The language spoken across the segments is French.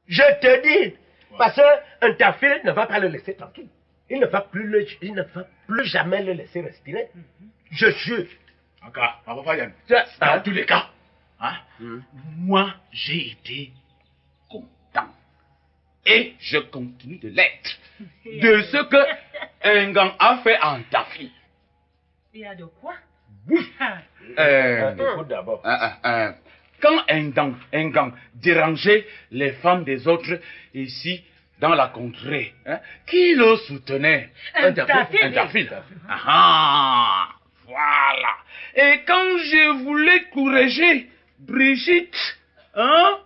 Je te dis, parce qu'un tafil ne va pas le laisser tranquille. Il ne va plus jamais le laisser respirer. Je jure. Encore, dans tous les cas, hein, moi j'ai été content. Et je continue de l'être. De ce que Ngang a fait en Tafi. Il y a de quoi? Oui. Écoute d'abord. Quand Ngang dérangeait les femmes des autres ici dans la contrée, hein, qui le soutenait? Un tafil. Ah, voilà. Et quand je voulais corriger Brigitte, hein,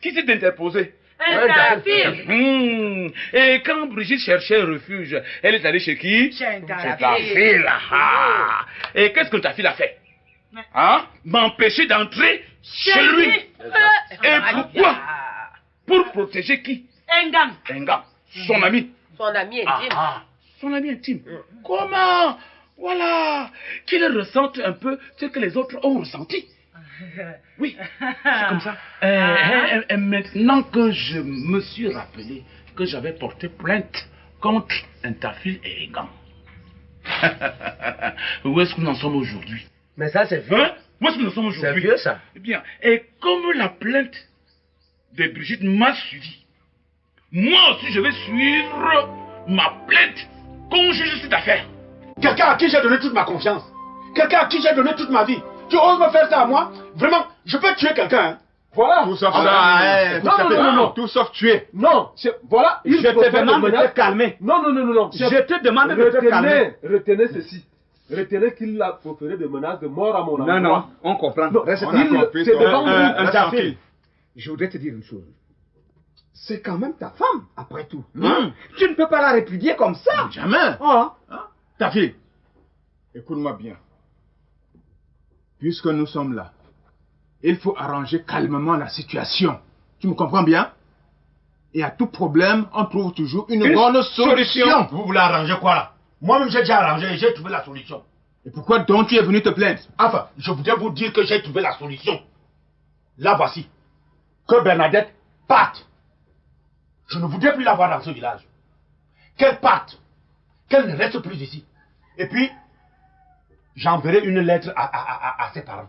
qui s'est interposée? Un tafil. Et quand Brigitte cherchait refuge, elle est allée chez qui? Chez un tafil. Tafil. Ah. Et qu'est-ce que Tafil a fait? Hein? M'empêcher d'entrer chez lui. Et pourquoi? Pour protéger qui? Ngang. Son ami. Son ami intime. Son ami intime. Comment? Voilà. Qu'il ressente un peu ce que les autres ont ressenti. Oui, c'est comme ça. Et maintenant que je me suis rappelé que j'avais porté plainte contre un Tafil et Ngang. Où est-ce que nous en sommes aujourd'hui? Mais ça, c'est vieux. Hein? Où est-ce que nous sommes aujourd'hui? C'est vieux, ça. Eh bien, et comme la plainte de Brigitte m'a suivi, moi aussi je vais suivre ma plainte qu'on juge cette affaire. Quelqu'un à qui j'ai donné toute ma confiance. Quelqu'un à qui j'ai donné toute ma vie. Tu oses me faire ça à moi? Vraiment, je peux tuer quelqu'un. Hein? Voilà. Tout sauf ça. Non. Tout sauf tuer. Non, voilà. Je te demande de te calmer. Non. Je te demande de te calmer. Retenez ceci. Retenez qu'il a proféré des menaces de mort à mon enfant. Non, on comprend. C'est devant vous. Un Tafil. Je voudrais te dire une chose. C'est quand même ta femme, après tout. Tu ne peux pas la répudier comme ça. Jamais. Tafil, écoute-moi bien. Puisque nous sommes là, il faut arranger calmement la situation. Tu me comprends bien? Et à tout problème, on trouve toujours une bonne solution. Vous voulez arranger quoi là? Moi-même j'ai déjà arrangé et j'ai trouvé la solution. Et pourquoi donc tu es venu te plaindre? Enfin, je voudrais vous dire que j'ai trouvé la solution. La voici. Que Bernadette parte. Je ne voudrais plus la voir dans ce village. Qu'elle parte. Qu'elle ne reste plus ici. Et puis, j'enverrai une lettre à ses parents.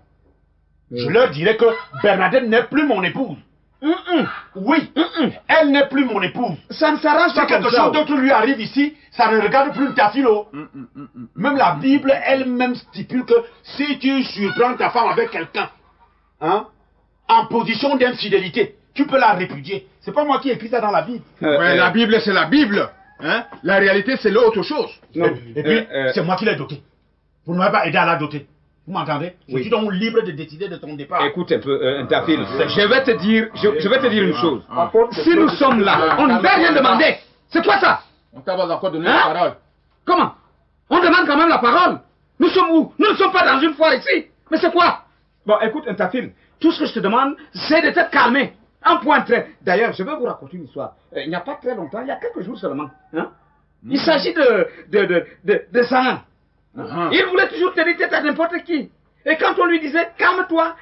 Je leur dirai que Bernadette n'est plus mon épouse. Oui, elle n'est plus mon épouse. Ça ne s'arrange pas. Si quelque chose d'autre lui arrive ici, ça ne regarde plus ta philo. Même la Bible elle-même stipule que si tu surprends ta femme avec quelqu'un, hein, en position d'infidélité, tu peux la répudier. C'est pas moi qui ai écrit ça dans la Bible. Ouais, la Bible, c'est la Bible. Hein? La réalité, c'est l'autre chose. Et puis, c'est moi qui l'ai dotée. Vous ne m'avez pas aidé à la doter. Vous m'entendez? Je suis donc libre de décider de ton départ. Écoute un peu, Tafil, je vais te dire une chose. Si nous sommes là, on ne va rien demander. C'est quoi ça? On t'a encore donné la parole. Comment? On demande quand même la parole. Nous sommes où? Nous ne sommes pas dans une foire ici. Mais c'est quoi? Bon, écoute, Tafil, tout ce que je te demande, c'est de te calmer. Un point très. D'ailleurs, je vais vous raconter une histoire. Il n'y a pas très longtemps, il y a quelques jours seulement. Hein? Il s'agit de Sahan. Il voulait toujours tenir tête à n'importe qui. Et quand on lui disait calme-toi,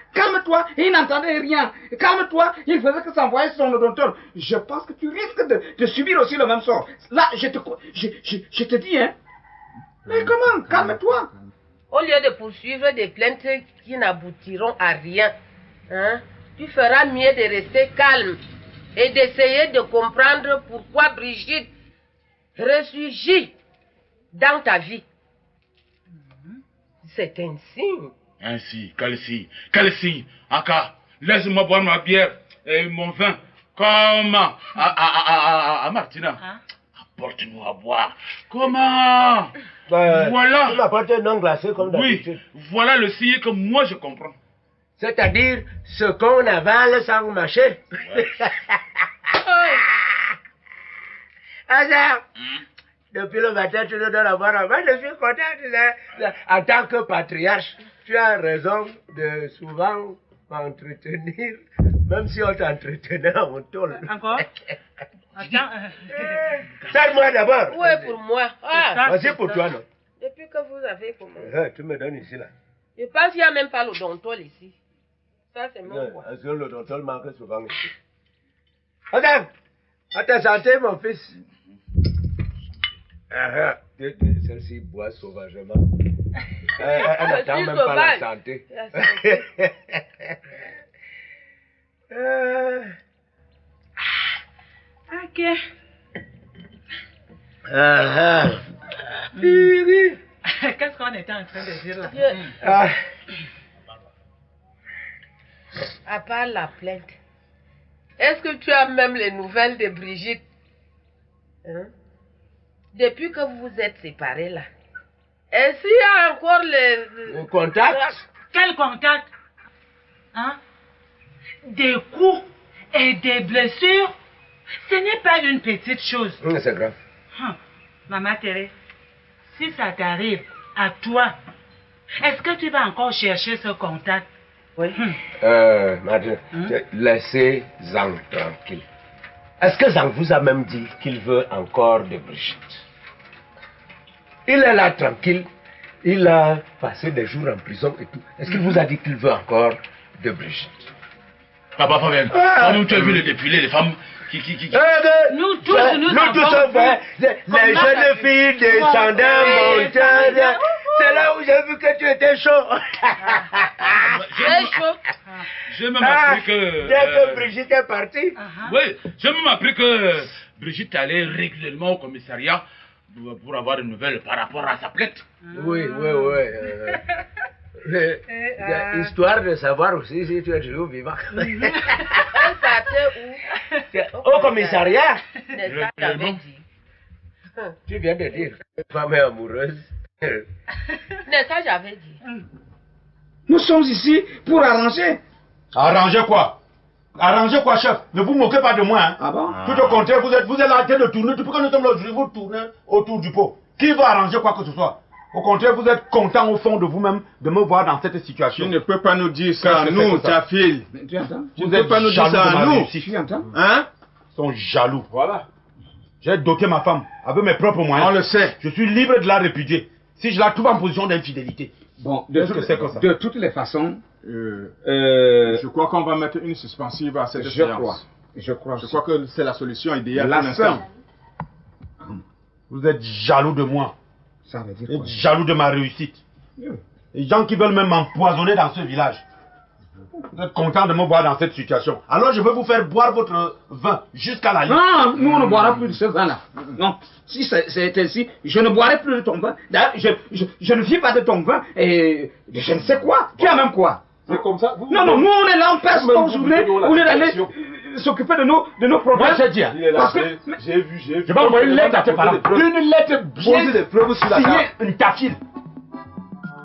il n'entendait rien. Calme-toi, il faisait que s'envoyer son odonteur. Je pense que tu risques de subir aussi le même sort. Là, je te dis, hein. Mais comment? Calme-toi. Au lieu de poursuivre des plaintes qui n'aboutiront à rien, hein, tu feras mieux de rester calme et d'essayer de comprendre pourquoi Brigitte ressurgit dans ta vie. C'est un signe. Ainsi, quel signe? Aka, laisse-moi boire ma bière et mon vin. Comment? À Martina. Apporte-nous à boire. Comment? Voilà. Tu m'apportes un non glacé comme d'habitude. Oui, voilà le signe que moi je comprends. C'est-à-dire ce qu'on avale sans mâcher. Hasard. Depuis le matin, tu nous donnes à boire un vin. Je suis content. En tant que patriarche, tu as raison de souvent m'entretenir, même si on t'entretenait en tôle. Encore? Attends. Serre-moi d'abord. Oui, pour moi. Voici pour toi, non? Depuis que vous avez commencé. Tu me donnes ici, là. Je pense qu'il n'y a même pas l'odontol ici. Ça, c'est mon voix. Est-ce que l'odontol manque souvent ici? Regarde, à ta santé, mon fils. Celle-ci boit sauvagement. Elle n'attend même pas la santé. Ok. Qu'est-ce qu'on était en train de dire là? À part la plainte, est-ce que tu as même les nouvelles de Brigitte? Hein? Depuis que vous vous êtes séparés là, est-ce qu'il y a encore les contacts? Quel contact? Hein? Des coups et des blessures, ce n'est pas une petite chose. C'est grave. Maman Thérèse, si ça t'arrive à toi, est-ce que tu vas encore chercher ce contact? Oui. Madame, laissez Zhang tranquille. Est-ce que Zhang vous a même dit qu'il veut encore de Brigitte? Il est là tranquille. Il a passé des jours en prison et tout. Est-ce qu'il vous a dit qu'il veut encore de Brigitte? Papa Fabien, nous tu as vu les défilés, les femmes qui... Nous tous sommes faits. Les jeunes filles descendant, montant. C'est là où j'ai vu que tu étais chaud. J'ai même appris que... Dès que Brigitte est partie. Oui, j'ai même appris que Brigitte allait régulièrement au commissariat pour avoir une nouvelle par rapport à sa plainte. Oui. Histoire de savoir aussi si tu es toujours vivant. Elle partait où? Au commissariat. N'est-ce pas t'avais dit? Tu viens de dire que ta femme est amoureuse. N'est-ce pas j'avais dit? Nous sommes ici pour arranger. Arranger quoi? Arranger quoi, chef? Ne vous moquez pas de moi, hein? Ah bon? Tout au contraire, vous êtes là en train de tourner. Depuis que nous sommes là aujourd'hui, vous tournez autour du pot. Qui va arranger quoi que ce soit? Au contraire, vous êtes content au fond de vous-même de me voir dans cette situation. Tu ne peux pas nous dire ça à nous, ta fille. Tu entends? Tu ne peux pas nous dire ça à nous. Tu entends? Hein? Ils sont jaloux. Voilà. J'ai doté ma femme avec mes propres moyens. On le sait. Je suis libre de la répudier. Si je la trouve en position d'infidélité. Bon, de toutes les façons, je crois qu'on va mettre une suspensive à cette séance. Je crois que c'est la solution idéale pour l'instant. Vous êtes jaloux de moi. Ça veut dire vous quoi? êtes jaloux de ma réussite. Les gens qui veulent même m'empoisonner dans ce village. Vous êtes content de me voir dans cette situation. Alors je vais vous faire boire votre vin jusqu'à la limite. Non, nous on ne boira plus de ce vin-là. Non, si c'est ainsi, je ne boirai plus de ton vin. D'ailleurs, je ne vis pas de ton vin et de je ne sais quoi. Tu as même quoi? C'est comme ça. Non, nous on est là en personne aujourd'hui. On est allé s'occuper de nos problèmes. Moi j'ai dit, j'ai vu. Je vais envoyer une lettre à tes parents. Une lettre bien signée, une tafile.